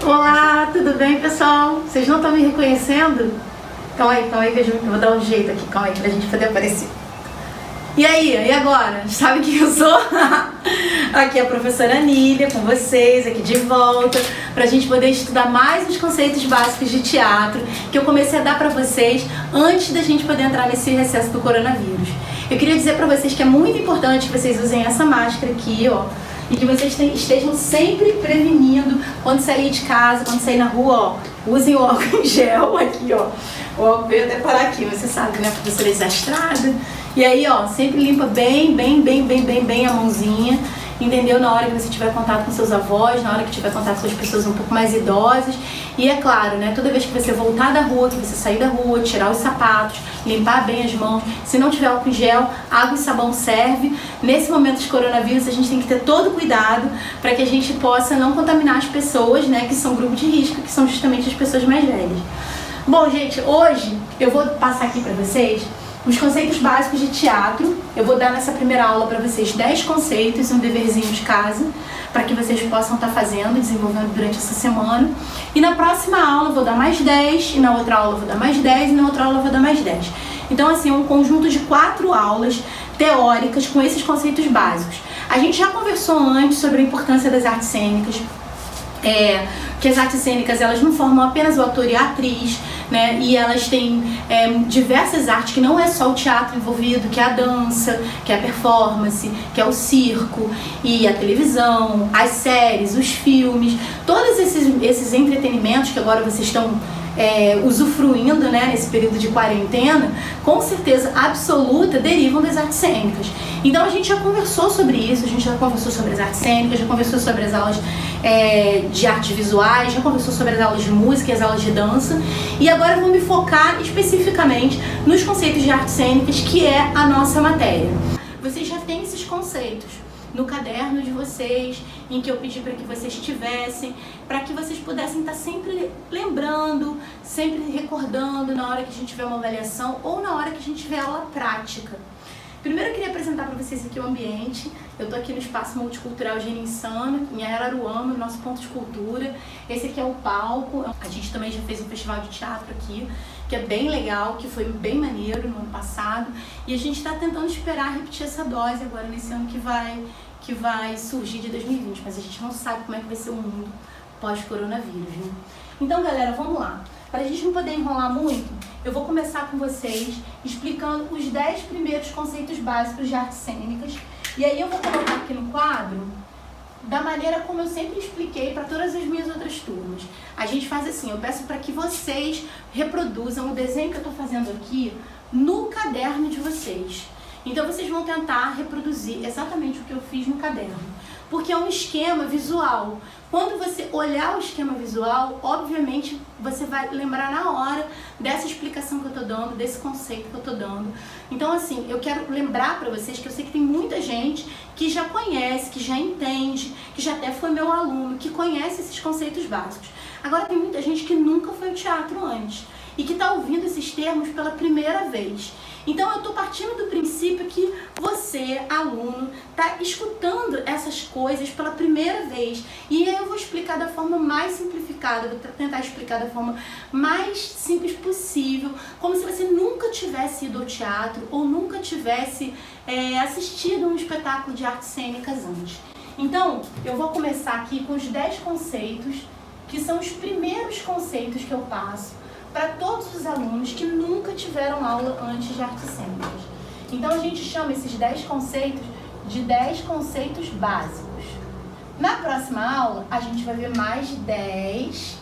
Olá, tudo bem, pessoal? Vocês não estão me reconhecendo? Calma aí, que eu vou dar um jeito aqui, calma aí, pra gente poder aparecer. E aí, e agora? Sabe quem eu sou? Aqui é a professora Nília com vocês, aqui de volta, pra gente poder estudar mais os conceitos básicos de teatro que eu comecei a dar pra vocês antes da gente poder entrar nesse recesso do coronavírus. Eu queria dizer pra vocês que é muito importante que vocês usem essa máscara aqui, ó, e que vocês estejam sempre prevenindo quando sair de casa, quando sair na rua, ó, usem o álcool em gel aqui, ó. O álcool veio até parar aqui, você sabe, né, professora desastrada. E aí, ó, sempre limpa bem a mãozinha, entendeu? Na hora que você tiver contato com seus avós, na hora que tiver contato com as pessoas um pouco mais idosas. E é claro, né, toda vez que você voltar da rua, que você sair da rua, tirar os sapatos, limpar bem as mãos. Se não tiver álcool em gel, água e sabão serve. Nesse momento de coronavírus, a gente tem que ter todo cuidado para que a gente possa não contaminar as pessoas, né, que são grupo de risco, que são justamente as pessoas mais velhas. Bom, gente, hoje eu vou passar aqui para vocês os conceitos básicos de teatro. Eu vou dar nessa primeira aula para vocês 10 conceitos e um deverzinho de casa, para que vocês possam estar fazendo, desenvolvendo durante essa semana. E na próxima aula eu vou dar mais 10, e na outra aula eu vou dar mais 10, e na outra aula eu vou dar mais 10. Então, assim, é um conjunto de 4 aulas teóricas com esses conceitos básicos. A gente já conversou antes sobre a importância das artes cênicas, que as artes cênicas, elas não formam apenas o ator e a atriz, né? E elas têm diversas artes, que não é só o teatro envolvido, que é a dança, que é a performance, que é o circo, e a televisão, as séries, os filmes, todos esses entretenimentos que agora vocês estão usufruindo, né, nesse período de quarentena, com certeza absoluta derivam das artes cênicas. Então a gente já conversou sobre isso, a gente já conversou sobre as artes cênicas, já conversou sobre as aulas de artes visuais, já conversou sobre as aulas de música e as aulas de dança, e agora eu vou me focar especificamente nos conceitos de artes cênicas, que é a nossa matéria. Vocês já têm esses conceitos no caderno de vocês, em que eu pedi para que vocês tivessem, para que vocês pudessem estar sempre lembrando, sempre recordando na hora que a gente tiver uma avaliação ou na hora que a gente tiver aula prática. Primeiro eu queria apresentar para vocês aqui o ambiente. Eu estou aqui no Espaço Multicultural Geninsana, em Araruama, no nosso ponto de cultura. Esse aqui é o palco. A gente também já fez um festival de teatro aqui, que é bem legal, que foi bem maneiro no ano passado. E a gente está tentando esperar repetir essa dose agora nesse ano que vai surgir de 2020. Mas a gente não sabe como é que vai ser o mundo pós-coronavírus, né? Então, galera, vamos lá. Para a gente não poder enrolar muito, eu vou começar com vocês explicando os 10 primeiros conceitos básicos de artes cênicas. E aí eu vou colocar aqui no quadro da maneira como eu sempre expliquei para todas as minhas outras turmas. A gente faz assim, eu peço para que vocês reproduzam o desenho que eu estou fazendo aqui no caderno de vocês. Então vocês vão tentar reproduzir exatamente o que eu fiz no caderno, porque é um esquema visual. Quando você olhar o esquema visual, obviamente você vai lembrar na hora dessa explicação que eu estou dando, desse conceito que eu estou dando. Então, assim, eu quero lembrar para vocês que eu sei que tem muita gente que já conhece, que já entende, que já até foi meu aluno, que conhece esses conceitos básicos. Agora tem muita gente que nunca foi ao teatro antes e que está ouvindo esses termos pela primeira vez. Então eu estou partindo do princípio que você, aluno, está escutando essas coisas pela primeira vez. E aí eu vou explicar da forma mais simplificada, vou tentar explicar da forma mais simples possível, como se você nunca tivesse ido ao teatro ou nunca tivesse assistido um espetáculo de artes cênicas antes. Então, eu vou começar aqui com os 10 conceitos, que são os primeiros conceitos que eu passo para todos os alunos que nunca tiveram aula antes de artes cênicas. Então a gente chama esses 10 conceitos de 10 conceitos básicos. Na próxima aula a gente vai ver mais de 10,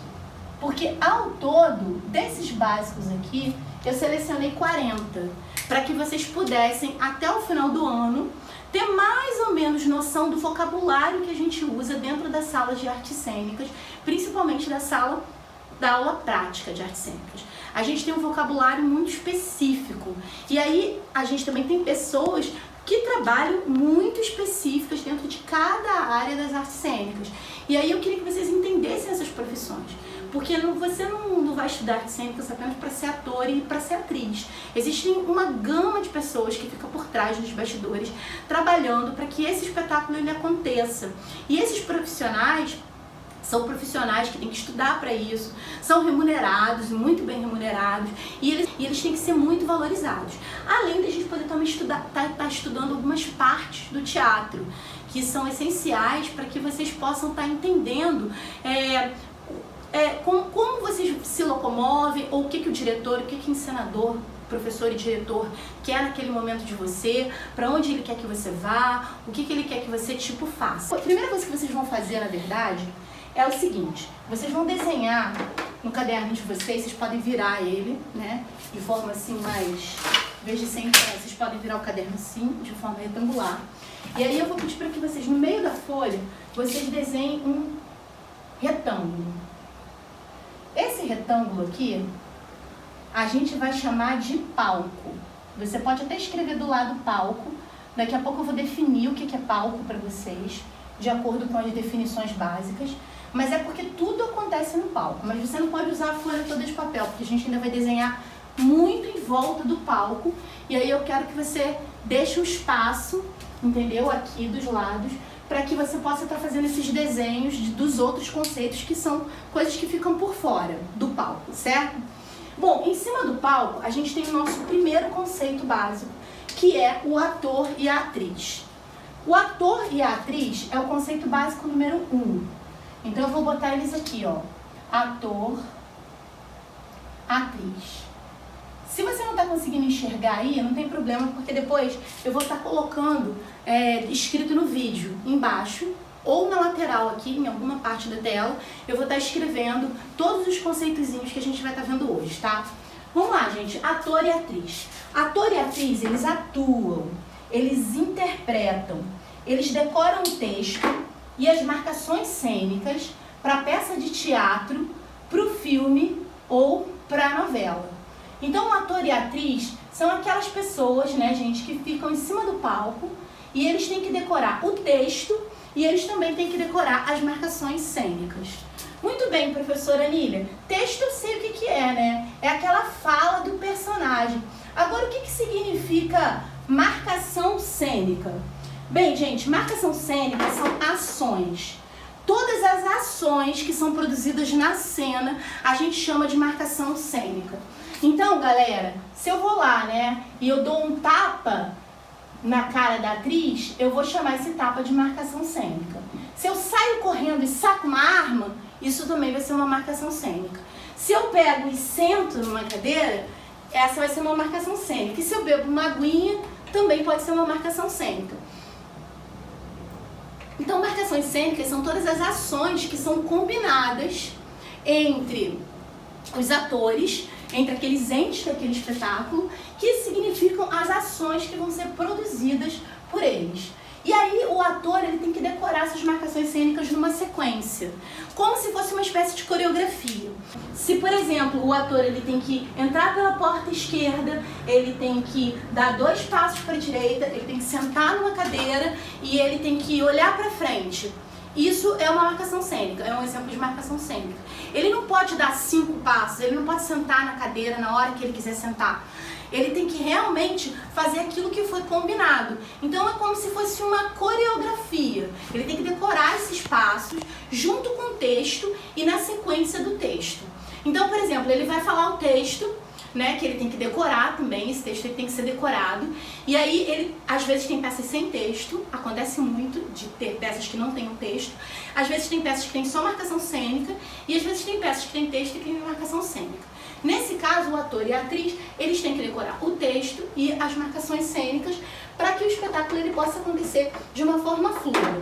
porque ao todo desses básicos aqui eu selecionei 40, para que vocês pudessem até o final do ano ter mais ou menos noção do vocabulário que a gente usa dentro das salas de artes cênicas, principalmente da aula prática de artes cênicas. A gente tem um vocabulário muito específico. E aí a gente também tem pessoas que trabalham muito específicas dentro de cada área das artes cênicas. E aí eu queria que vocês entendessem essas profissões. Porque você não vai estudar artes cênicas apenas para ser ator e para ser atriz. Existem uma gama de pessoas que ficam por trás dos bastidores trabalhando para que esse espetáculo ele aconteça. E esses profissionais São profissionais que têm que estudar para isso, são remunerados, muito bem remunerados, e eles têm que ser muito valorizados. Além de a gente poder também tá estudando algumas partes do teatro, que são essenciais para que vocês possam estar entendendo como vocês se locomovem, ou o que o diretor, o que o encenador, professor e diretor quer naquele momento de você, para onde ele quer que você vá, o que ele quer que você faça. A primeira coisa que vocês vão fazer, na verdade, é o seguinte: vocês vão desenhar no caderno de vocês podem virar ele, né, de forma assim mais, em vez de sempre, vocês podem virar o caderno assim, de forma retangular. E aí eu vou pedir para que vocês, no meio da folha, vocês desenhem um retângulo. Esse retângulo aqui, a gente vai chamar de palco. Você pode até escrever do lado palco. Daqui a pouco eu vou definir o que é palco para vocês, de acordo com as definições básicas. Mas é porque tudo acontece no palco. Mas você não pode usar a folha toda de papel, porque a gente ainda vai desenhar muito em volta do palco. E aí eu quero que você deixe um espaço, entendeu? Aqui dos lados, para que você possa estar fazendo esses desenhos dos outros conceitos, que são coisas que ficam por fora do palco, certo? Bom, em cima do palco, a gente tem o nosso primeiro conceito básico, que é o ator e a atriz. O ator e a atriz é o conceito básico número 1. Então eu vou botar eles aqui, ó. Ator, atriz. Se você não está conseguindo enxergar aí, não tem problema, porque depois eu vou estar colocando escrito no vídeo, embaixo, ou na lateral aqui, em alguma parte da tela, eu vou estar escrevendo todos os conceitozinhos que a gente vai estar vendo hoje, tá? Vamos lá, gente. Ator e atriz. Ator e atriz, eles atuam, eles interpretam, eles decoram o texto e as marcações cênicas para a peça de teatro, para o filme ou para a novela. Então, o ator e a atriz são aquelas pessoas, né, gente, que ficam em cima do palco e eles têm que decorar o texto e eles também têm que decorar as marcações cênicas. Muito bem, professora Anília. Texto eu sei o que é, né? É aquela fala do personagem. Agora, o que significa marcação cênica? Bem, gente, marcação cênica são ações. Todas as ações que são produzidas na cena, a gente chama de marcação cênica. Então, galera, se eu vou lá, né, e eu dou um tapa na cara da atriz, eu vou chamar esse tapa de marcação cênica. Se eu saio correndo e saco uma arma, isso também vai ser uma marcação cênica. Se eu pego e sento numa cadeira, essa vai ser uma marcação cênica. E se eu bebo uma aguinha, também pode ser uma marcação cênica. Então, marcações cênicas são todas as ações que são combinadas entre os atores, entre aqueles entes daquele espetáculo, que significam as ações que vão ser produzidas por eles. E aí o ator ele tem que decorar essas marcações cênicas numa sequência, como se fosse uma espécie de coreografia. Se, por exemplo, o ator ele tem que entrar pela porta esquerda, ele tem que dar 2 passos para a direita, ele tem que sentar numa cadeira e ele tem que olhar para frente. Isso é uma marcação cênica, é um exemplo de marcação cênica. Ele não pode dar 5 passos, ele não pode sentar na cadeira na hora que ele quiser sentar. Ele tem que realmente fazer aquilo que foi combinado. Então é como se fosse uma coreografia. Ele tem que decorar esses passos junto com o texto e na sequência do texto. Então, por exemplo, ele vai falar o texto, né, que ele tem que decorar também, esse texto ele tem que ser decorado. E aí, ele, às vezes tem peças sem texto, acontece muito de ter peças que não têm um texto. Às vezes tem peças que tem só marcação cênica e às vezes tem peças que tem texto e que tem marcação cênica. Nesse caso, o ator e a atriz, eles têm que decorar o texto e as marcações cênicas para que o espetáculo ele possa acontecer de uma forma fluida.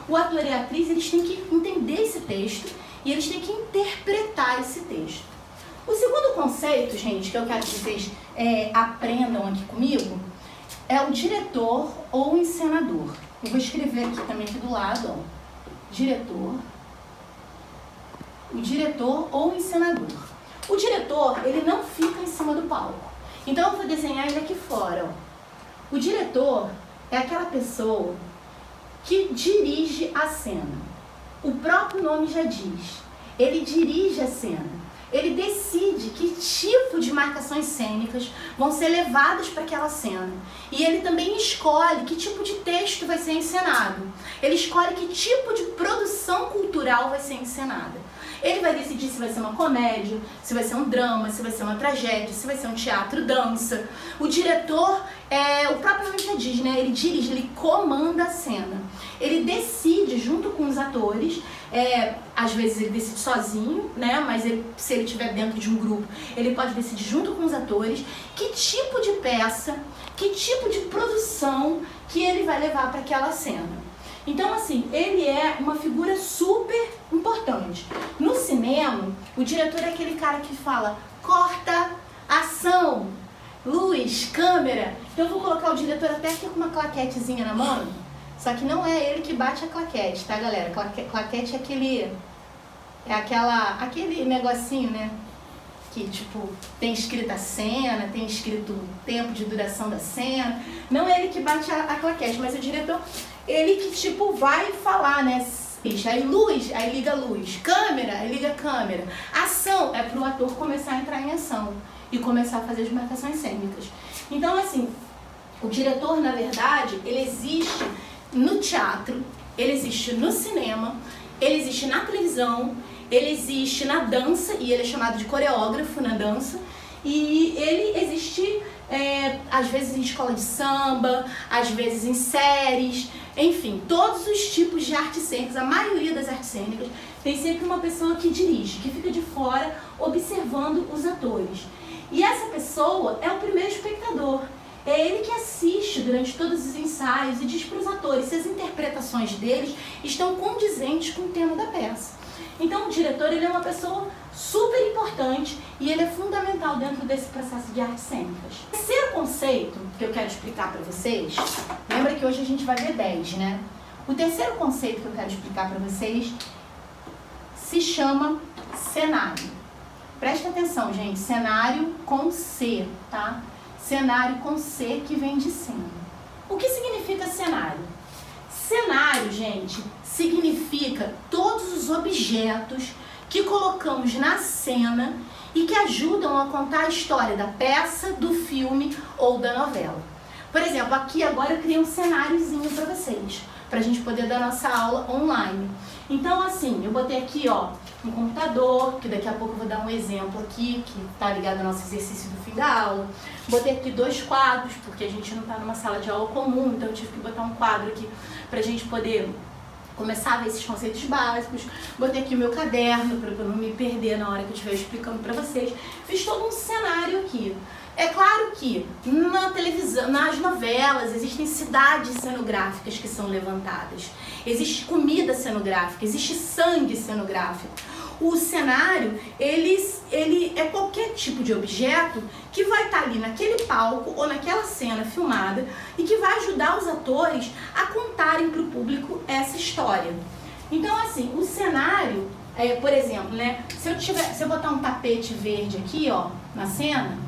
O ator e a atriz, eles têm que entender esse texto e eles têm que interpretar esse texto. O segundo conceito, gente, que eu quero que vocês aprendam aqui comigo, é o diretor ou encenador. Eu vou escrever aqui também aqui do lado, ó. Diretor. O diretor ou encenador. O diretor, ele não fica em cima do palco. Então eu vou desenhar ele aqui fora, ó. O diretor é aquela pessoa que dirige a cena. O próprio nome já diz. Ele dirige a cena. ele decide que tipo de marcações cênicas vão ser levadas para aquela cena. E ele também escolhe que tipo de texto vai ser encenado. Ele escolhe que tipo de produção cultural vai ser encenada. Ele vai decidir se vai ser uma comédia, se vai ser um drama, se vai ser uma tragédia, se vai ser um teatro, dança. O diretor, o próprio nome já diz, né? Ele dirige, ele comanda a cena. Ele decide junto com os atores, às vezes ele decide sozinho, né? Mas se ele estiver dentro de um grupo, ele pode decidir junto com os atores que tipo de peça, que tipo de produção que ele vai levar para aquela cena. Então, assim, ele é uma figura super importante. No cinema, o diretor é aquele cara que fala: corta, ação, luz, câmera. Então eu vou colocar o diretor até aqui com uma claquetezinha na mão. Só que não é ele que bate a claquete, tá, galera? Claquete é aquele negocinho, né? Que, tipo, tem escrito a cena, tem escrito o tempo de duração da cena. Não é ele que bate a claquete, mas o diretor, ele que, tipo, vai falar, né? Aí luz, aí liga a luz. Câmera, aí liga a câmera. Ação é pro ator começar a entrar em ação e começar a fazer as marcações cênicas. Então, assim, o diretor, na verdade, ele existe no teatro, ele existe no cinema, ele existe na televisão, ele existe na dança, e ele é chamado de coreógrafo na dança, e ele existe às vezes em escola de samba, às vezes em séries, enfim, todos os tipos de artes cênicas. A maioria das artes cênicas tem sempre uma pessoa que dirige, que fica de fora observando os atores. E essa pessoa é o primeiro espectador. É ele que assiste durante todos os ensaios e diz para os atores se as interpretações deles estão condizentes com o tema da peça. Então o diretor, ele é uma pessoa super importante e ele é fundamental dentro desse processo de artes cênicas. O terceiro conceito que eu quero explicar para vocês, lembra que hoje a gente vai ver 10, né? O terceiro conceito que eu quero explicar para vocês se chama cenário. Presta atenção, gente, cenário com C, tá? Cenário com C, que vem de cena. O que significa cenário? Cenário, gente, significa todos os objetos que colocamos na cena e que ajudam a contar a história da peça, do filme ou da novela. Por exemplo, aqui agora eu criei um cenáriozinho para vocês, para a gente poder dar nossa aula online. Então, assim, eu botei aqui, ó, um computador, que daqui a pouco eu vou dar um exemplo aqui, que tá ligado ao nosso exercício do fim da aula. Botei aqui 2 quadros, porque a gente não tá numa sala de aula comum, então eu tive que botar um quadro aqui pra gente poder começar a ver esses conceitos básicos. Botei aqui o meu caderno, para eu não me perder na hora que eu estiver explicando pra vocês. Fiz todo um cenário aqui. É claro que na televisão, nas novelas, existem cidades cenográficas que são levantadas. Existe comida cenográfica, existe sangue cenográfico. O cenário, ele é qualquer tipo de objeto que vai estar ali naquele palco ou naquela cena filmada e que vai ajudar os atores a contarem para o público essa história. Então, assim, o cenário, por exemplo, né, se eu botar um tapete verde aqui, ó, na cena,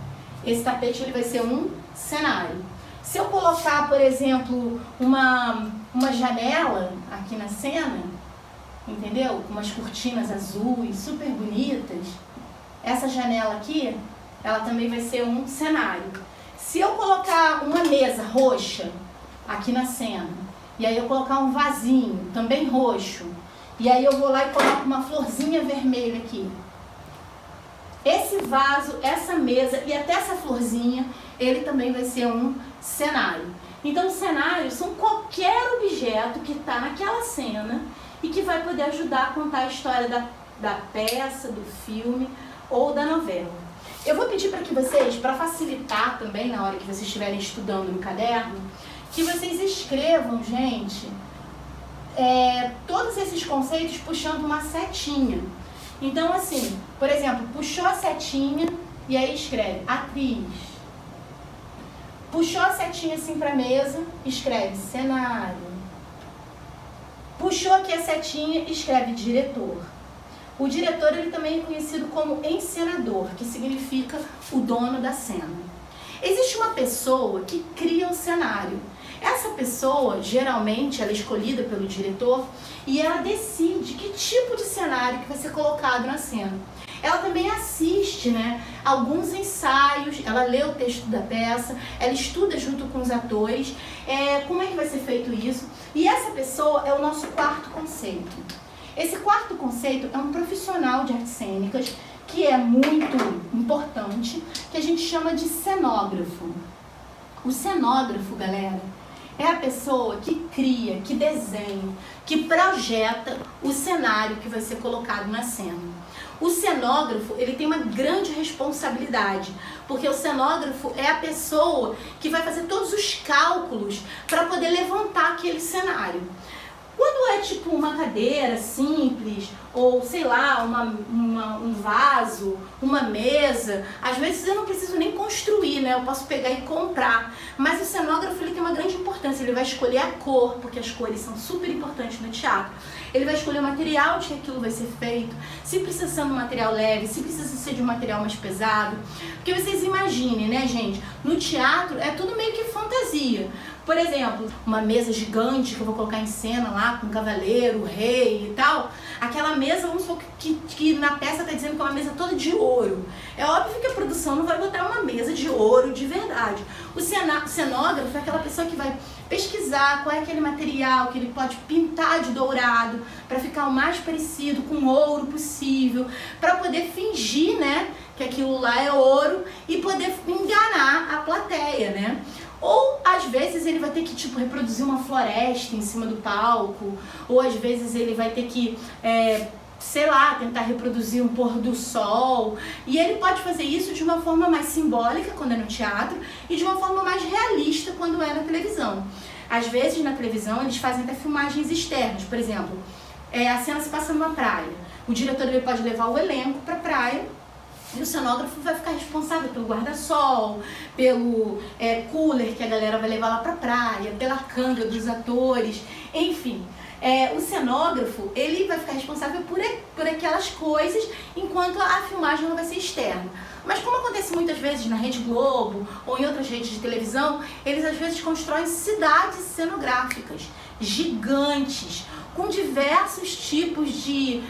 esse tapete ele vai ser um cenário. Se eu colocar, por exemplo, uma janela aqui na cena, entendeu? Com umas cortinas azuis, super bonitas, essa janela aqui, ela também vai ser um cenário. Se eu colocar uma mesa roxa aqui na cena, e aí eu colocar um vasinho, também roxo, e aí eu vou lá e coloco uma florzinha vermelha aqui, esse vaso, essa mesa e até essa florzinha, ele também vai ser um cenário. Então, cenários são qualquer objeto que está naquela cena e que vai poder ajudar a contar a história da peça, do filme ou da novela. Eu vou pedir para que vocês, para facilitar também na hora que vocês estiverem estudando no caderno, que vocês escrevam, gente, todos esses conceitos puxando uma setinha. Então, assim, por exemplo, puxou a setinha e aí escreve atriz. Puxou a setinha assim para a mesa, escreve cenário. Puxou aqui a setinha, escreve diretor. O diretor, ele também é conhecido como encenador, que significa o dono da cena. Existe uma pessoa que cria um cenário. Essa pessoa, geralmente, ela é escolhida pelo diretor e ela decide que tipo de cenário que vai ser colocado na cena. ela também assiste, né, alguns ensaios, ela lê o texto da peça, ela estuda junto com os atores, como é que vai ser feito isso. E essa pessoa é o nosso quarto conceito. Esse quarto conceito é um profissional de artes cênicas que é muito importante, que a gente chama de cenógrafo. O cenógrafo, galera, é a pessoa que cria, que desenha, que projeta o cenário que vai ser colocado na cena. O cenógrafo, ele tem uma grande responsabilidade, porque o cenógrafo é a pessoa que vai fazer todos os cálculos para poder levantar aquele cenário. Quando é tipo uma cadeira simples, ou sei lá, um vaso, uma mesa, às vezes eu não preciso nem construir, né? Eu posso pegar e comprar. Mas o cenógrafo, ele tem uma grande importância, ele vai escolher a cor, porque as cores são super importantes no teatro. Ele vai escolher o material de que aquilo vai ser feito, se precisa ser um material leve, se precisa ser de um material mais pesado. Porque vocês imaginem, né, gente? No teatro é tudo meio que fantasia. Por exemplo, uma mesa gigante que eu vou colocar em cena lá com o cavaleiro, o rei e tal. Aquela mesa, vamos supor que na peça está dizendo que é uma mesa toda de ouro. É óbvio que a produção não vai botar uma mesa de ouro de verdade. O cenógrafo é aquela pessoa que vai pesquisar qual é aquele material que ele pode pintar de dourado para ficar o mais parecido com ouro possível, para poder fingir, né, que aquilo lá é ouro e poder enganar a plateia, né? Ou às vezes ele vai ter que tipo reproduzir uma floresta em cima do palco, ou às vezes ele vai ter que sei lá, tentar reproduzir um pôr do sol. E ele pode fazer isso de uma forma mais simbólica quando é no teatro e de uma forma mais realista quando é na televisão. Às vezes na televisão eles fazem até filmagens externas, por exemplo, a cena se passa numa praia. O diretor ele pode levar o elenco para a praia e o cenógrafo vai ficar responsável pelo guarda-sol, pelo cooler que a galera vai levar lá para a praia, pela canga dos atores, enfim. O cenógrafo, ele vai ficar responsável por aquelas coisas, enquanto a filmagem não vai ser externa. Mas como acontece muitas vezes na Rede Globo ou em outras redes de televisão, eles às vezes constroem cidades cenográficas gigantes, com diversos tipos de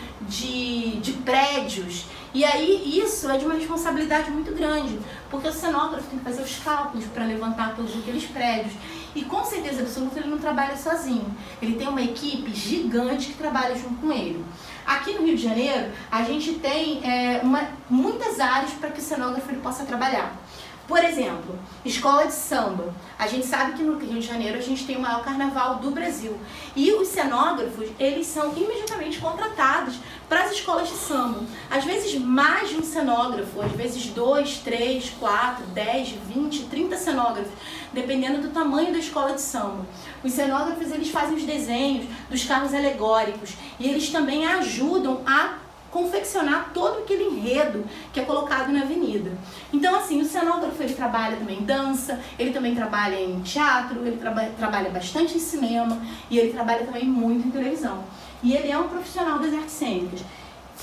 prédios. E aí isso é de uma responsabilidade muito grande, porque o cenógrafo tem que fazer os cálculos para levantar todos aqueles prédios. E com certeza absoluta ele não trabalha sozinho, ele tem uma equipe gigante que trabalha junto com ele. Aqui no Rio de Janeiro, a gente tem muitas áreas para que o cenógrafo ele possa trabalhar. Por exemplo, escola de samba. A gente sabe que no Rio de Janeiro a gente tem o maior carnaval do Brasil. E os cenógrafos, eles são imediatamente contratados para as escolas de samba. Às vezes mais de um cenógrafo, às vezes 2, 3, 4, 10, 20, 30 cenógrafos, dependendo do tamanho da escola de samba. Os cenógrafos, eles fazem os desenhos dos carros alegóricos e eles também ajudam a confeccionar todo aquele enredo que é colocado na avenida. Então, assim, o cenógrafo ele trabalha também em dança, ele também trabalha em teatro, ele trabalha bastante em cinema e ele trabalha também muito em televisão. E ele é um profissional das artes cênicas.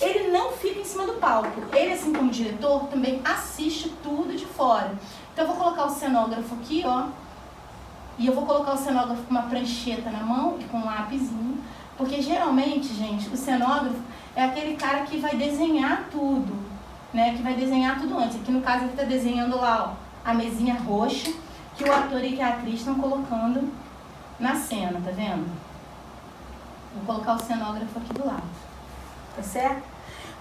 Ele não fica em cima do palco, ele, assim como diretor, também assiste tudo de fora. Então, eu vou colocar o cenógrafo aqui, ó, e eu vou colocar o cenógrafo com uma prancheta na mão e com um lapisinho, porque geralmente, gente, o cenógrafo é aquele cara que vai desenhar tudo, né? Que vai desenhar tudo antes. Aqui no caso ele está desenhando lá, ó, a mesinha roxa que o ator e que a atriz estão colocando na cena, tá vendo? Vou colocar o cenógrafo aqui do lado, tá certo?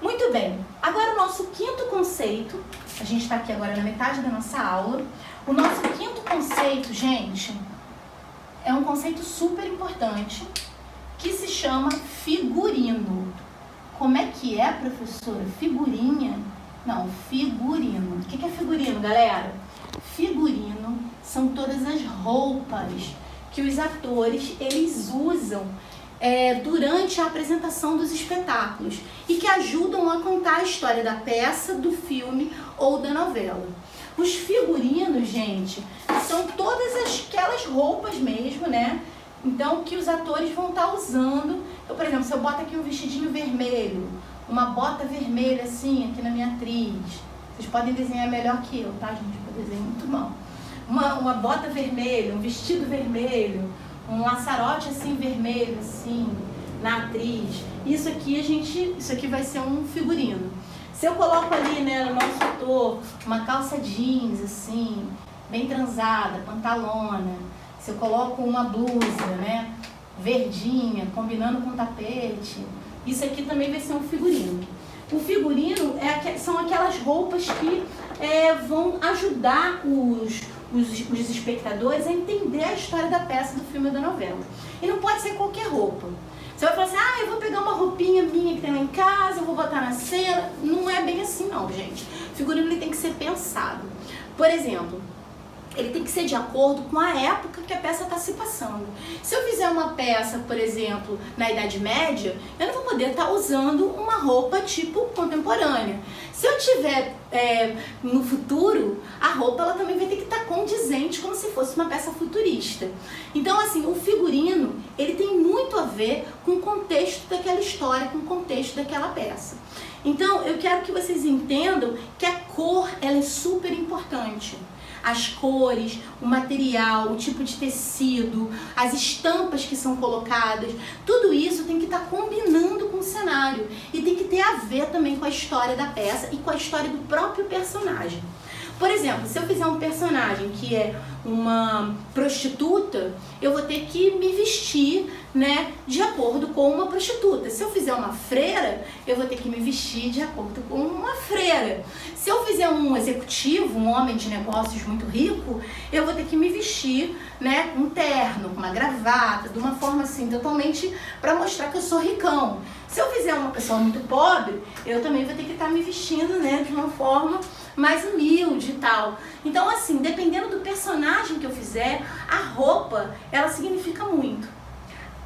Muito bem, agora o nosso quinto conceito, a gente está aqui agora na metade da nossa aula. O nosso quinto conceito, gente, é um conceito super importante que se chama figurino. Como é que é, professora? Figurinha? Não, figurino. O que é figurino, galera? Figurino são todas as roupas que os atores eles usam durante a apresentação dos espetáculos e que ajudam a contar a história da peça, do filme ou da novela. Os figurinos, gente, são todas aquelas roupas mesmo, né? Então, que os atores vão estar usando. Então, por exemplo, se eu boto aqui um vestidinho vermelho, uma bota vermelha assim, aqui na minha atriz. Vocês podem desenhar melhor que eu, tá, gente? Eu desenho muito mal. Uma bota vermelha, um vestido vermelho, um laçarote assim vermelho, assim, na atriz. Isso aqui vai ser um figurino. Se eu coloco ali, né, no nosso ator, uma calça jeans, assim, bem transada, pantalona, se eu coloco uma blusa, né, verdinha, combinando com tapete, isso aqui também vai ser um figurino. O figurino são aquelas roupas que vão ajudar os espectadores a entender a história da peça, do filme ou da novela. E não pode ser qualquer roupa. Você vai falar assim, eu vou pegar uma roupinha minha que tem lá em casa, eu vou botar na cena. Não é bem assim não, gente. O figurino ele tem que ser pensado. Por exemplo, ele tem que ser de acordo com a época que a peça está se passando. Se eu fizer uma peça, por exemplo, na Idade Média, eu não vou poder estar usando uma roupa tipo contemporânea. Se eu tiver no futuro, a roupa ela também vai ter que estar condizente, como se fosse uma peça futurista. Então, assim, o figurino, ele tem muito a ver com o contexto daquela história, com o contexto daquela peça. Então, eu quero que vocês entendam que a cor, ela é super importante. As cores, o material, o tipo de tecido, as estampas que são colocadas, tudo isso tem que estar combinando com o cenário e tem que ter a ver também com a história da peça e com a história do próprio personagem. Por exemplo, se eu fizer um personagem que é uma prostituta, eu vou ter que me vestir, né, de acordo com uma prostituta. Se eu fizer uma freira, eu vou ter que me vestir de acordo com uma freira. Se eu fizer um executivo, um homem de negócios muito rico, eu vou ter que me vestir, né, um terno, com uma gravata, de uma forma assim, totalmente para mostrar que eu sou ricão. Se eu fizer uma pessoa muito pobre, eu também vou ter que estar me vestindo, né, de uma forma mais humilde e tal. Então, assim, dependendo do personagem que eu fizer, a roupa, ela significa muito.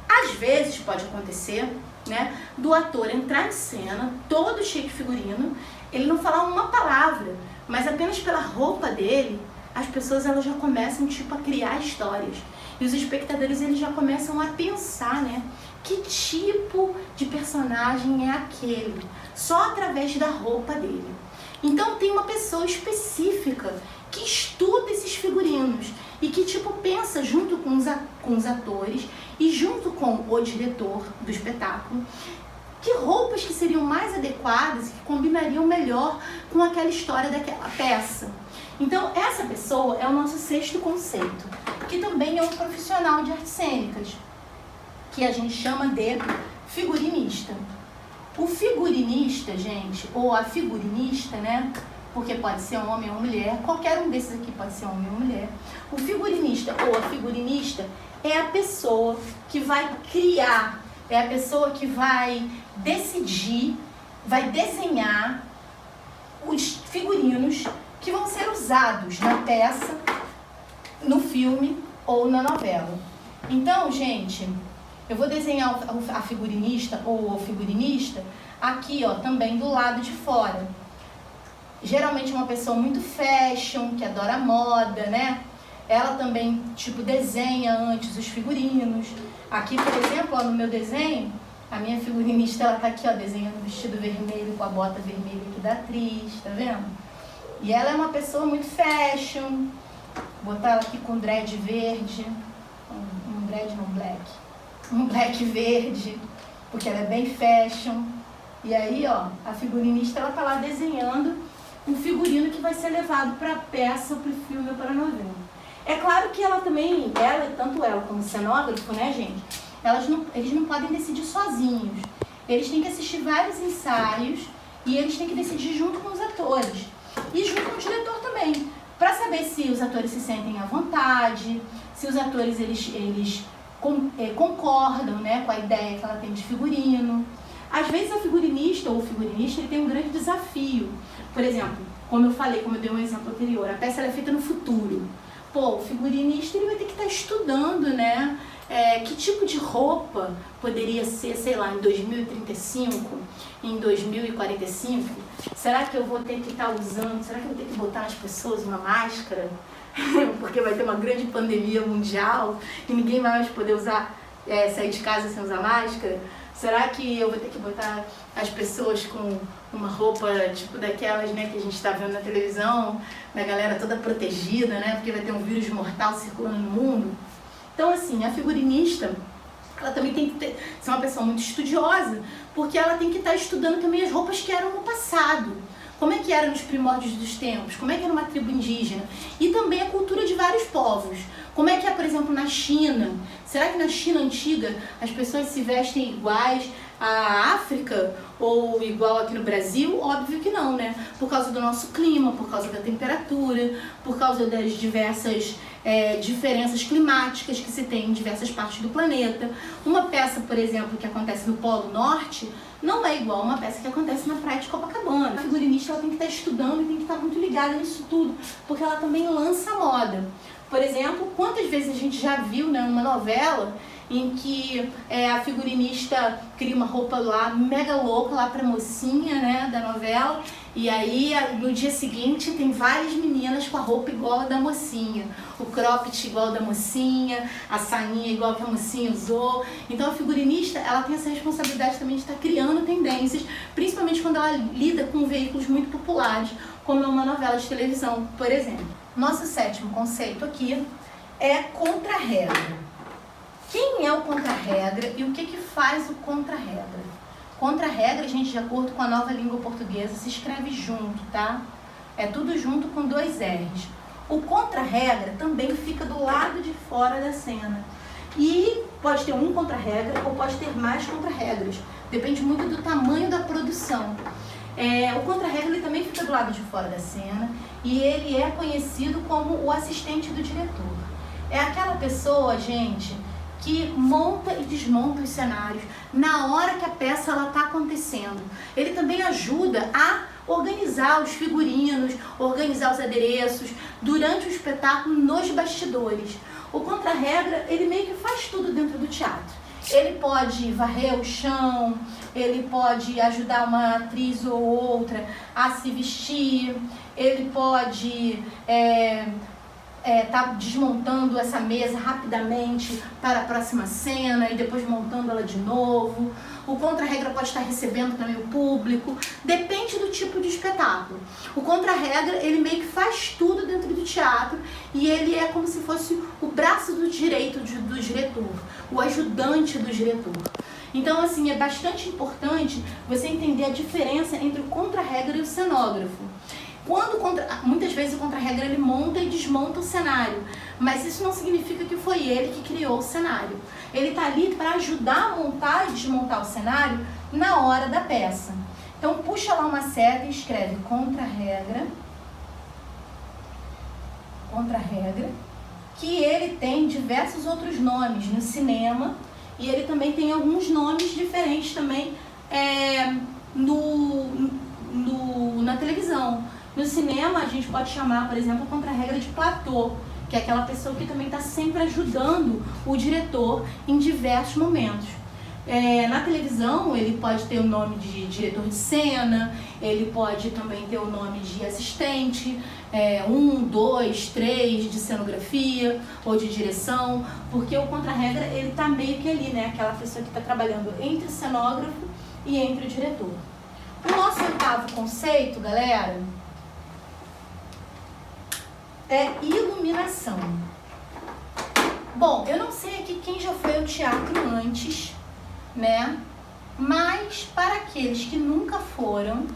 Às vezes pode acontecer, né, do ator entrar em cena, todo cheio de figurino, ele não falar uma palavra, mas apenas pela roupa dele, as pessoas elas já começam tipo a criar histórias. E os espectadores eles já começam a pensar, né, que tipo de personagem é aquele, só através da roupa dele. Então tem uma pessoa específica que estuda esses figurinos e que tipo pensa junto com os atores e junto com o diretor do espetáculo que roupas que seriam mais adequadas e que combinariam melhor com aquela história daquela peça. Então essa pessoa é o nosso sexto conceito, que também é um profissional de artes cênicas, que a gente chama de figurinista. O figurinista, gente, ou a figurinista, né? Porque pode ser um homem ou mulher, qualquer um desses aqui pode ser homem ou mulher. O figurinista ou a figurinista é a pessoa que vai criar, é a pessoa que vai decidir, vai desenhar os figurinos que vão ser usados na peça, no filme ou na novela. Então, gente, eu vou desenhar a figurinista ou o figurinista aqui, ó, também do lado de fora. Geralmente uma pessoa muito fashion, que adora moda, né? Ela também, tipo, desenha antes os figurinos. Aqui, por exemplo, ó, no meu desenho, a minha figurinista, ela tá aqui, ó, desenhando o vestido vermelho com a bota vermelha aqui da atriz, tá vendo? E ela é uma pessoa muito fashion. Vou botar ela aqui com dread verde, um dread não, black. Um black verde, porque ela é bem fashion. E aí, ó, a figurinista, ela tá lá desenhando um figurino que vai ser levado para a peça, para o filme ou para a novela. É claro que ela também, tanto ela como o cenógrafo, né, gente, eles não podem decidir sozinhos. Eles têm que assistir vários ensaios e eles têm que decidir junto com os atores. E junto com o diretor também, para saber se os atores se sentem à vontade, se os atores eles concordam, né, com a ideia que ela tem de figurino. Às vezes a figurinista ou o figurinista ele tem um grande desafio. Por exemplo, como eu falei, como eu dei um exemplo anterior, a peça é feita no futuro. Pô, o figurinista ele vai ter que estar estudando, né, que tipo de roupa poderia ser, sei lá, em 2035, em 2045. Será que eu vou ter que estar usando, será que eu vou ter que botar nas pessoas uma máscara? Porque vai ter uma grande pandemia mundial e ninguém vai mais poder sair de casa sem usar máscara. Será que eu vou ter que botar as pessoas com uma roupa tipo daquelas, né, que a gente está vendo na televisão, da galera toda protegida, né, porque vai ter um vírus mortal circulando no mundo? Então, assim, a figurinista, ela também tem que ser uma pessoa muito estudiosa, porque ela tem que estar estudando também as roupas que eram no passado. Como é que era nos primórdios dos tempos? Como é que era uma tribo indígena? E também a cultura de vários povos. Como é que é, por exemplo, na China? Será que na China antiga as pessoas se vestem iguais à África ou igual aqui no Brasil? Óbvio que não, né? Por causa do nosso clima, por causa da temperatura, por causa das diversas diferenças climáticas que se tem em diversas partes do planeta. Uma peça, por exemplo, que acontece no Polo Norte não é igual a uma peça que acontece na praia de Copacabana. A figurinista ela tem que estar estudando e tem que estar muito ligada nisso tudo, porque ela também lança moda. Por exemplo, quantas vezes a gente já viu, né, numa novela em que a figurinista cria uma roupa lá mega louca lá pra mocinha, né, da novela, e aí no dia seguinte tem várias meninas com a roupa igual a da mocinha, o cropped igual a da mocinha, a sainha igual que a mocinha usou. Então a figurinista ela tem essa responsabilidade também de estar criando tendências, principalmente quando ela lida com veículos muito populares, como é uma novela de televisão, por exemplo. Nosso sétimo conceito aqui é contra-regra. Quem é o contra-regra e o que faz o contra-regra? Contra-regra, gente, de acordo com a nova língua portuguesa, se escreve junto, tá? É tudo junto com 2 R's. O contra-regra também fica do lado de fora da cena. E pode ter um contra-regra ou pode ter mais contra-regras. Depende muito do tamanho da produção. O contra-regra ele também fica do lado de fora da cena e ele é conhecido como o assistente do diretor. É aquela pessoa, gente, que monta e desmonta os cenários na hora que a peça está acontecendo. Ele também ajuda a organizar os figurinos, organizar os adereços durante o espetáculo nos bastidores. O contra-regra, ele meio que faz tudo dentro do teatro. Ele pode varrer o chão, ele pode ajudar uma atriz ou outra a se vestir, ele pode tá desmontando essa mesa rapidamente para a próxima cena e depois montando ela de novo. O contra-regra pode estar recebendo também o público, depende do tipo de espetáculo. O contra-regra, ele meio que faz tudo dentro do teatro e ele é como se fosse o braço do direito do diretor, o ajudante do diretor. Então, assim, é bastante importante você entender a diferença entre o contra-regra e o cenógrafo. Muitas vezes o contra-regra ele monta e desmonta o cenário, mas isso não significa que foi ele que criou o cenário. Ele está ali para ajudar a montar e desmontar o cenário na hora da peça. Então puxa lá uma seta e escreve contra-regra, que ele tem diversos outros nomes no cinema e ele também tem alguns nomes diferentes também na televisão. No cinema, a gente pode chamar, por exemplo, a contra-regra de platô, que é aquela pessoa que também está sempre ajudando o diretor em diversos momentos. Na televisão, ele pode ter o nome de diretor de cena, ele pode também ter o nome de assistente, 1, 2, 3 de cenografia ou de direção, porque o contra-regra, ele está meio que ali, né? Aquela pessoa que está trabalhando entre o cenógrafo e entre o diretor. O nosso 8º conceito, galera, é iluminação. Bom, eu não sei aqui quem já foi ao teatro antes, né? Mas para aqueles que nunca foram,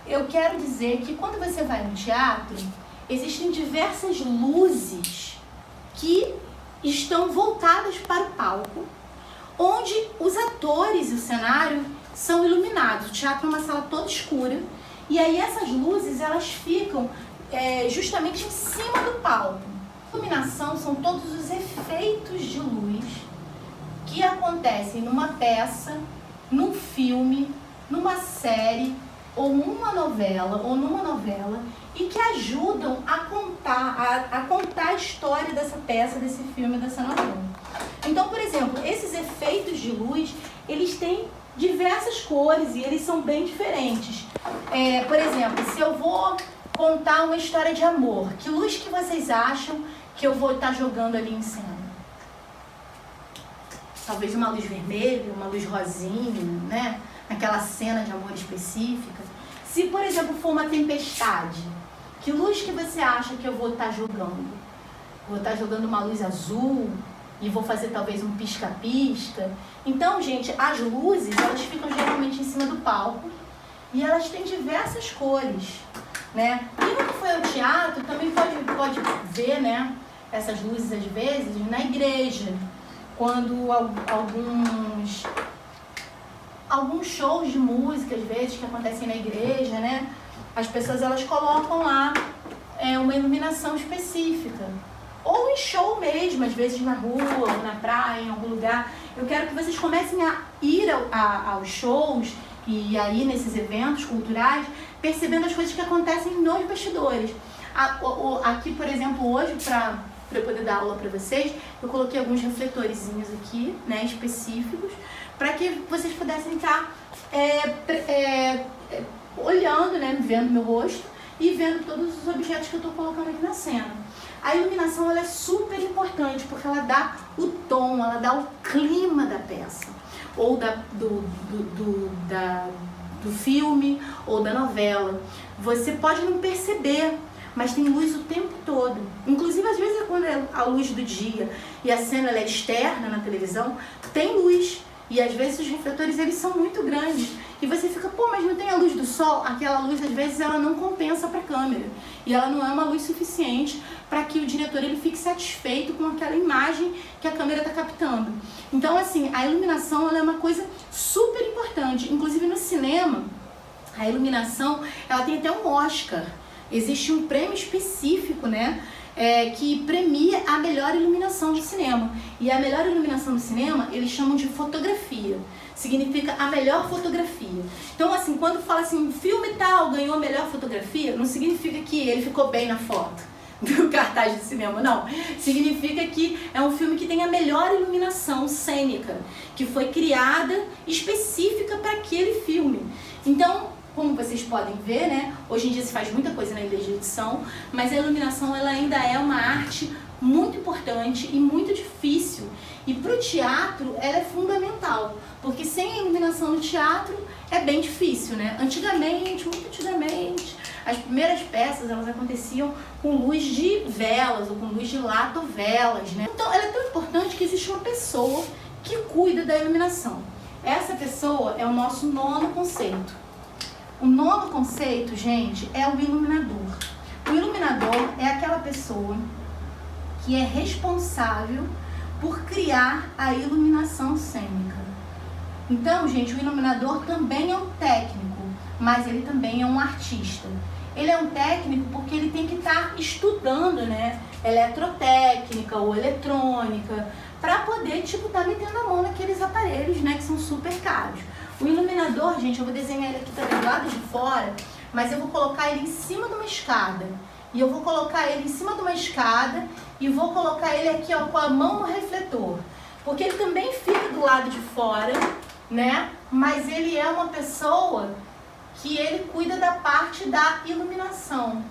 eu quero dizer que quando você vai no teatro, existem diversas luzes que estão voltadas para o palco, onde os atores e o cenário são iluminados. O teatro é uma sala toda escura e aí essas luzes elas ficam justamente em cima do palco. A iluminação são todos os efeitos de luz que acontecem numa peça, num filme, numa série ou numa novela e que ajudam a contar a história dessa peça, desse filme, dessa novela. Então, por exemplo, esses efeitos de luz, eles têm diversas cores e eles são bem diferentes. Por exemplo, se eu vou contar uma história de amor, que luz que vocês acham que eu vou estar jogando ali em cena? Talvez uma luz vermelha, uma luz rosinha, né? Aquela cena de amor específica. Se, por exemplo, for uma tempestade, que luz que você acha que eu vou estar jogando? Vou estar jogando uma luz azul, e vou fazer talvez um pisca-pisca. Então, gente, as luzes, elas ficam geralmente em cima do palco e elas têm diversas cores, né? Quem nunca foi ao teatro também pode ver, né, essas luzes às vezes na igreja, quando alguns shows de música, às vezes, que acontecem na igreja, né, as pessoas elas colocam lá uma iluminação específica. Ou em show mesmo, às vezes na rua, ou na praia, em algum lugar. Eu quero que vocês comecem a ir aos shows e aí nesses eventos culturais, percebendo as coisas que acontecem nos bastidores. Aqui, por exemplo, hoje, para eu poder dar aula para vocês, eu coloquei alguns refletorzinhos aqui, né, específicos, para que vocês pudessem estar olhando, né, vendo meu rosto e vendo todos os objetos que eu estou colocando aqui na cena. A iluminação ela é super importante porque ela dá o tom, ela dá o clima da peça, ou do filme, ou da novela. Você pode não perceber, mas tem luz o tempo todo. Inclusive, às vezes, quando é a luz do dia e a cena ela é externa na televisão, tem luz. E às vezes os refletores eles são muito grandes. E você fica, pô, mas não tem a luz do sol? Aquela luz, às vezes, ela não compensa para a câmera. E ela não é uma luz suficiente para que o diretor ele fique satisfeito com aquela imagem que a câmera está captando. Então, assim, a iluminação ela é uma coisa super importante. Inclusive, no cinema, a iluminação ela tem até um Oscar. Existe um prêmio específico, né? Que premia a melhor iluminação do cinema. E a melhor iluminação do cinema, eles chamam de fotografia. Significa a melhor fotografia. Então, assim, quando fala assim, um filme tal ganhou a melhor fotografia, não significa que ele ficou bem na foto do cartaz de cinema, não. Significa que é um filme que tem a melhor iluminação cênica, que foi criada específica para aquele filme. Então, como vocês podem ver, né, hoje em dia se faz muita coisa na ilha de edição, mas a iluminação ela ainda é uma arte muito importante e muito difícil. E para o teatro ela é fundamental, porque sem a iluminação no teatro é bem difícil, né? Antigamente, muito antigamente, as primeiras peças elas aconteciam com luz de velas ou com luz de latovelas, né? Então ela é tão importante que existe uma pessoa que cuida da iluminação. Essa pessoa é o nosso nono conceito. O nono conceito, gente, é o iluminador. O iluminador é aquela pessoa que é responsável por criar a iluminação cênica. Então, gente, o iluminador também é um técnico, mas ele também é um artista. Ele é um técnico porque ele tem que estar estudando, né, eletrotécnica ou eletrônica, para poder, tipo, estar metendo a mão naqueles aparelhos, né, que são super caros. O iluminador, gente, eu vou desenhar ele aqui também do lado de fora, mas eu vou colocar ele em cima de uma escada. E eu vou colocar ele em cima de uma escada e vou colocar ele aqui, ó, com a mão no refletor. Porque ele também fica do lado de fora, né? Mas ele é uma pessoa que ele cuida da parte da iluminação.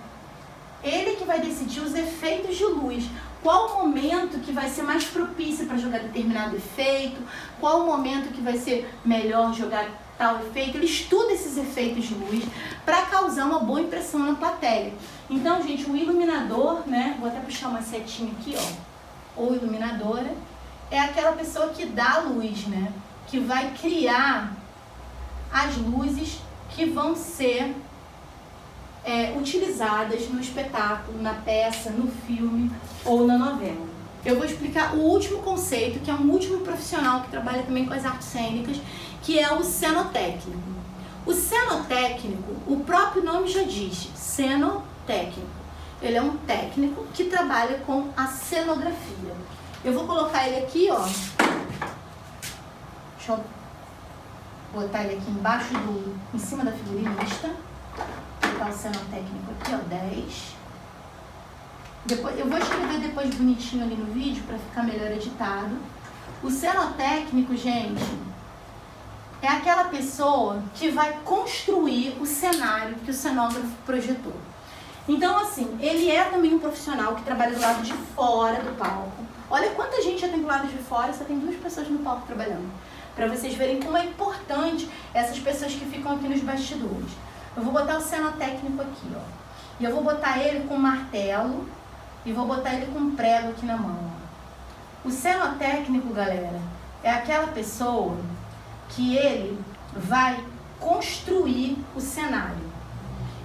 Ele que vai decidir os efeitos de luz. Qual o momento que vai ser mais propício para jogar determinado efeito? Qual o momento que vai ser melhor jogar tal efeito? Ele estuda esses efeitos de luz para causar uma boa impressão na plateia. Então, gente, o iluminador, né? Vou até puxar uma setinha aqui, ó. Ou iluminadora é aquela pessoa que dá a luz, né? Que vai criar as luzes que vão ser utilizadas no espetáculo, na peça, no filme ou na novela. Eu vou explicar o último conceito, que é um último profissional que trabalha também com as artes cênicas, que é o cenotécnico. O cenotécnico, o próprio nome já diz, cenotécnico. Ele é um técnico que trabalha com a cenografia. Eu vou colocar ele aqui, ó. Deixa eu botar ele aqui embaixo em cima da figurinista. Vou botar o cenotécnico aqui, ó, 10. Depois, eu vou escrever depois bonitinho ali no vídeo para ficar melhor editado. O cenotécnico, gente, é aquela pessoa que vai construir o cenário que o cenógrafo projetou. Então, assim, ele é também um profissional que trabalha do lado de fora do palco. Olha quanta gente já tem do lado de fora, só tem 2 pessoas no palco trabalhando. Para vocês verem como é importante essas pessoas que ficam aqui nos bastidores. Eu vou botar o cenotécnico aqui, ó. E eu vou botar ele com martelo e vou botar ele com prego aqui na mão, ó. O cenotécnico, galera, é aquela pessoa que ele vai construir o cenário.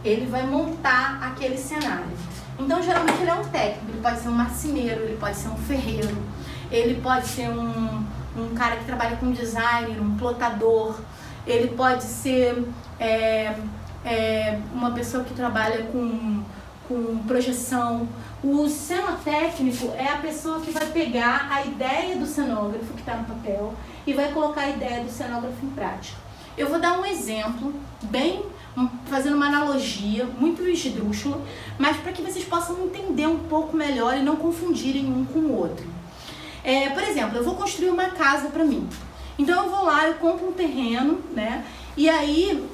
Ele vai montar aquele cenário. Então, geralmente, ele é um técnico. Ele pode ser um marceneiro, ele pode ser um ferreiro, ele pode ser um cara que trabalha com designer, um plotador, ele pode ser uma pessoa que trabalha com projeção. O cenotécnico é a pessoa que vai pegar a ideia do cenógrafo que está no papel e vai colocar a ideia do cenógrafo em prática. Eu vou dar um exemplo, fazendo uma analogia muito esdrúxula, mas para que vocês possam entender um pouco melhor e não confundirem um com o outro. Por exemplo, eu vou construir uma casa para mim. Então eu vou lá, eu compro um terreno, né? E aí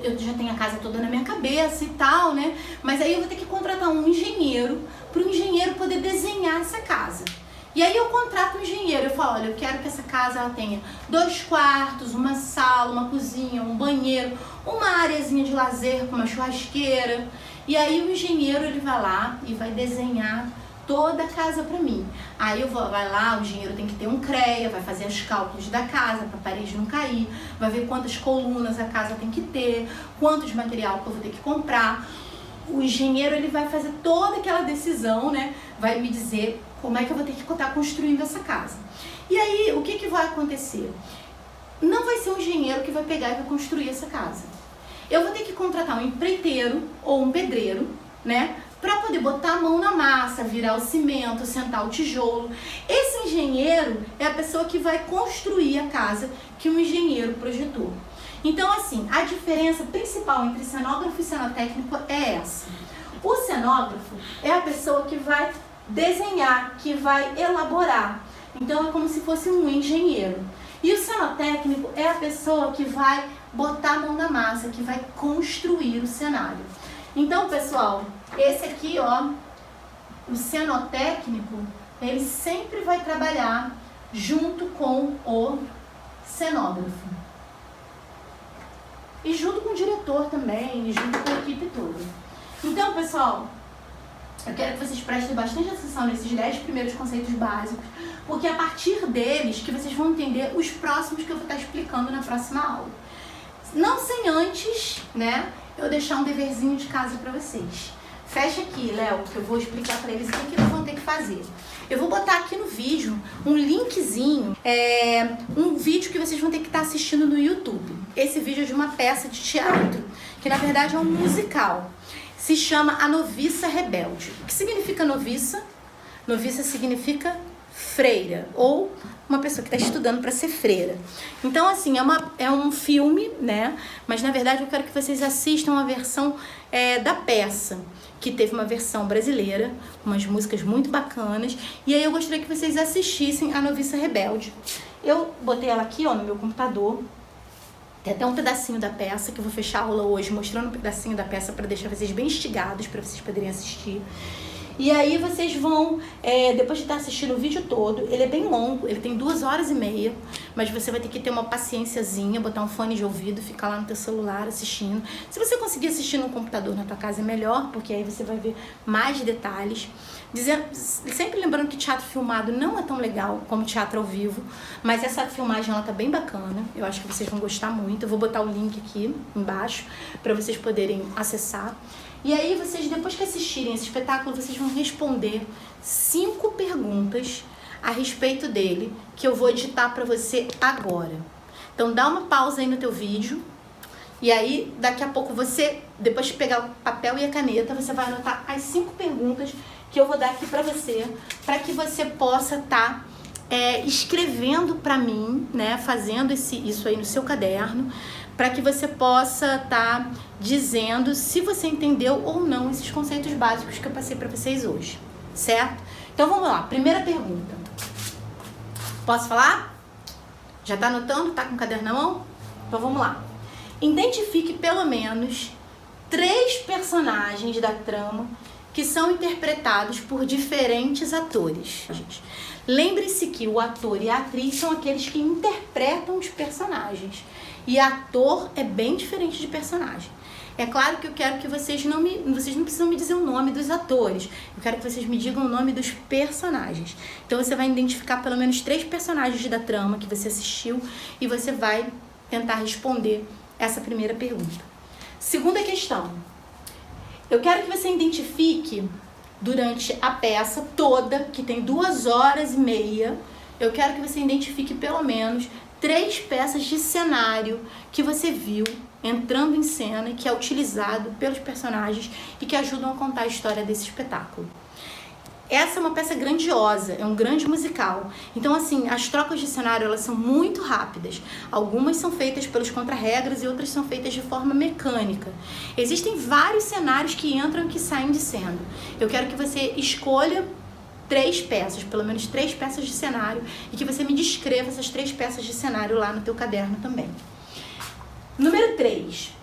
eu já tenho a casa toda na minha cabeça e tal, né? Mas aí eu vou ter que contratar um engenheiro para o engenheiro poder desenhar essa casa. E aí eu contrato um engenheiro, eu falo, olha, eu quero que essa casa ela tenha 2 quartos, uma sala, uma cozinha, um banheiro, uma areazinha de lazer com uma churrasqueira. E aí o engenheiro ele vai lá e vai desenhar toda a casa para mim. Aí vai lá, o engenheiro tem que ter um CREA, vai fazer os cálculos da casa para a parede não cair, vai ver quantas colunas a casa tem que ter, quanto de material que eu vou ter que comprar. O engenheiro ele vai fazer toda aquela decisão, né? Vai me dizer como é que eu vou ter que estar construindo essa casa. E aí, o que vai acontecer? Não vai ser um engenheiro que vai pegar e vai construir essa casa. Eu vou ter que contratar um empreiteiro ou um pedreiro, né? Para poder botar a mão na massa, virar o cimento, sentar o tijolo. Esse engenheiro é a pessoa que vai construir a casa que o engenheiro projetou. Então, assim, a diferença principal entre cenógrafo e cenotécnico é essa. O cenógrafo é a pessoa que vai desenhar, que vai elaborar. Então, é como se fosse um engenheiro. E o cenotécnico é a pessoa que vai botar a mão na massa, que vai construir o cenário. Então, pessoal, esse aqui, ó, o cenotécnico, ele sempre vai trabalhar junto com o cenógrafo. E junto com o diretor também, e junto com a equipe toda. Então, pessoal, eu quero que vocês prestem bastante atenção nesses 10 primeiros conceitos básicos, porque é a partir deles que vocês vão entender os próximos que eu vou estar explicando na próxima aula. Não sem antes, né, eu deixar um deverzinho de casa para vocês. Fecha aqui, Léo, que eu vou explicar para eles o que eles vão ter que fazer. Eu vou botar aqui no vídeo um linkzinho, um vídeo que vocês vão ter que estar assistindo no YouTube. Esse vídeo é de uma peça de teatro, que na verdade é um musical. Se chama A Noviça Rebelde. O que significa noviça? Noviça significa freira, ou uma pessoa que está estudando para ser freira. Então, assim, é um filme, né? Mas, na verdade, eu quero que vocês assistam a versão da peça, que teve uma versão brasileira, umas músicas muito bacanas. E aí eu gostaria que vocês assistissem A Noviça Rebelde. Eu botei ela aqui, ó, no meu computador. Tem até um pedacinho da peça, que eu vou fechar a aula hoje mostrando um pedacinho da peça para deixar vocês bem instigados, para vocês poderem assistir. E aí vocês vão, depois de estar assistindo o vídeo todo, ele é bem longo, ele tem 2h30, mas você vai ter que ter uma paciênciazinha, botar um fone de ouvido, ficar lá no teu celular assistindo. Se você conseguir assistir no computador na tua casa é melhor, porque aí você vai ver mais detalhes. Sempre lembrando que teatro filmado não é tão legal como teatro ao vivo, mas essa filmagem ela tá bem bacana, eu acho que vocês vão gostar muito. Eu vou botar o link aqui embaixo para vocês poderem acessar. E aí vocês, depois que assistirem esse espetáculo, vocês vão responder 5 perguntas a respeito dele, que eu vou editar para você agora. Então dá uma pausa aí no teu vídeo, e aí daqui a pouco você, depois de pegar o papel e a caneta, você vai anotar as 5 perguntas que eu vou dar aqui para que você possa estar escrevendo para mim, né, fazendo isso aí no seu caderno, para que você possa estar dizendo se você entendeu ou não esses conceitos básicos que eu passei para vocês hoje, certo? Então vamos lá, primeira pergunta. Posso falar? Já tá anotando? Tá com o caderno na mão? Então vamos lá. Identifique pelo menos 3 personagens da trama que são interpretados por diferentes atores. Lembre-se que o ator e a atriz são aqueles que interpretam os personagens. E ator é bem diferente de personagem. É claro que eu quero que vocês não precisam me dizer o nome dos atores. Eu quero que vocês me digam o nome dos personagens. Então você vai identificar pelo menos 3 personagens da trama que você assistiu e você vai tentar responder essa primeira pergunta. Segunda questão. Eu quero que você identifique durante a peça toda, que tem 2 horas e meia, eu quero que você identifique pelo menos 3 peças de cenário que você viu entrando em cena e que é utilizado pelos personagens e que ajudam a contar a história desse espetáculo. Essa é uma peça grandiosa, é um grande musical. Então, assim, as trocas de cenário, elas são muito rápidas. Algumas são feitas pelos contra-regras e outras são feitas de forma mecânica. Existem vários cenários que entram e que saem de cena. Eu quero que você escolha 3 peças, pelo menos 3 peças de cenário, e que você me descreva essas 3 peças de cenário lá no teu caderno também. Número 3.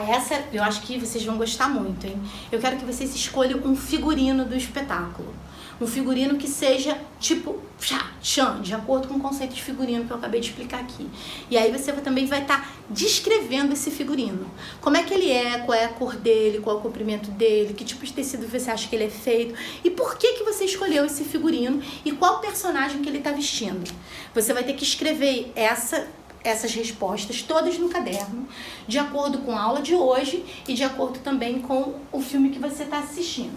Essa eu acho que vocês vão gostar muito, hein? Eu quero que vocês escolham um figurino do espetáculo. Um figurino que seja tipo tchan, de acordo com o conceito de figurino que eu acabei de explicar aqui. E aí você também vai estar descrevendo esse figurino. Como é que ele é, qual é a cor dele, qual é o comprimento dele, que tipo de tecido você acha que ele é feito e por que você escolheu esse figurino e qual personagem que ele está vestindo. Você vai ter que escrever essas respostas todas no caderno, de acordo com a aula de hoje e de acordo também com o filme que você está assistindo.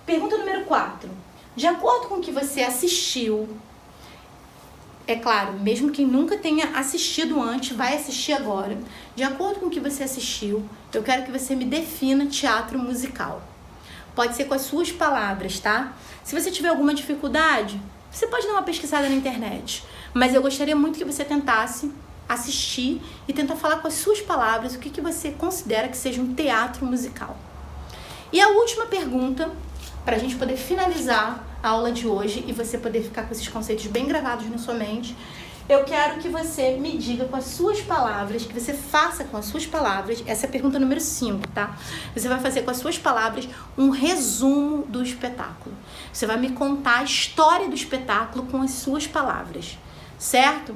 Pergunta número 4. De acordo com o que você assistiu, é claro, mesmo quem nunca tenha assistido antes, vai assistir agora. De acordo com o que você assistiu, eu quero que você me defina teatro musical. Pode ser com as suas palavras, tá? Se você tiver alguma dificuldade, você pode dar uma pesquisada na internet. Mas eu gostaria muito que você tentasse assistir e tentar falar com as suas palavras o que você considera que seja um teatro musical. E a última pergunta, para a gente poder finalizar a aula de hoje e você poder ficar com esses conceitos bem gravados na sua mente, eu quero que você me diga com as suas palavras, que você faça com as suas palavras, essa é a pergunta número 5, tá? Você vai fazer com as suas palavras um resumo do espetáculo. Você vai me contar a história do espetáculo com as suas palavras, certo?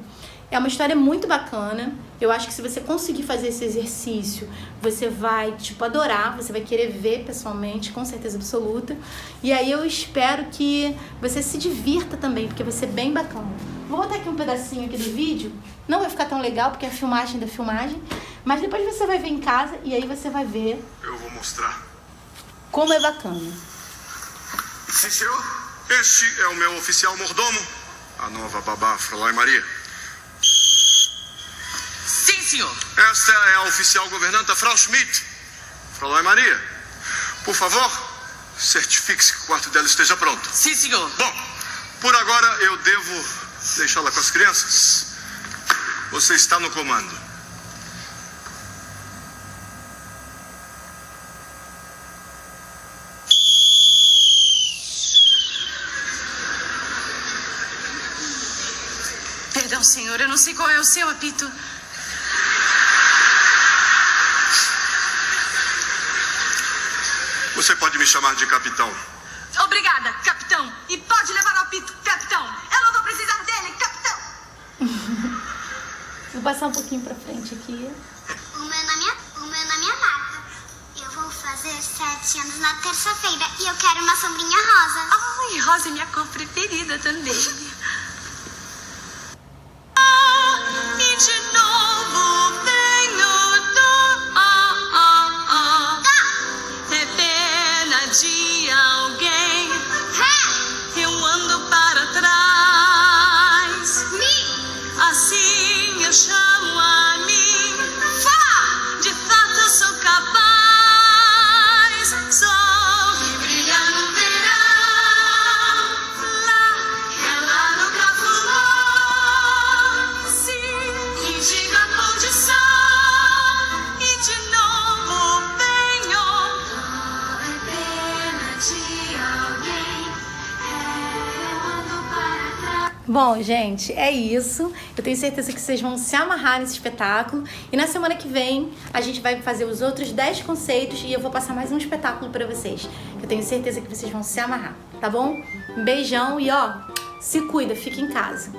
É uma história muito bacana. Eu acho que se você conseguir fazer esse exercício, você vai, adorar, você vai querer ver pessoalmente, com certeza absoluta. E aí eu espero que você se divirta também, porque vai ser bem bacana. Vou botar aqui um pedacinho aqui do vídeo. Não vai ficar tão legal, porque é a filmagem da filmagem. Mas depois você vai ver em casa e aí você vai ver. Eu vou mostrar. Como é bacana. Sim, senhor. Este é o meu oficial mordomo, a nova babá, Fräulein Maria. Sim, senhor. Esta é a oficial governanta, Frau Schmidt. Fräulein Maria, por favor, certifique-se que o quarto dela esteja pronto. Sim, senhor. Bom, por agora eu devo deixá-la com as crianças. Você está no comando. Perdão, senhor, eu não sei qual é o seu apito. Você pode me chamar de capitão. Obrigada, capitão. E pode levar o apito, capitão. Eu não vou precisar dele, capitão. Vou passar um pouquinho pra frente aqui. O meu nome é Marta. Eu vou fazer 7 anos na terça-feira e eu quero uma sombrinha rosa. Ai, rosa é minha cor preferida também. E de novo venho É pena de alguém. Eu ando para trás. Assim eu chamo a mim. De fato eu sou capaz. Sol que brilha no verão. Lá, é lá no Cafuló. Sim, indica a cor de sol. E de novo venho. É pena de alguém. Eu ando para trás. Bom, gente, é isso. Eu tenho certeza que vocês vão se amarrar nesse espetáculo. E na semana que vem, a gente vai fazer os outros 10 conceitos e eu vou passar mais um espetáculo pra vocês. Eu tenho certeza que vocês vão se amarrar, tá bom? Um beijão e, ó, se cuida, fica em casa.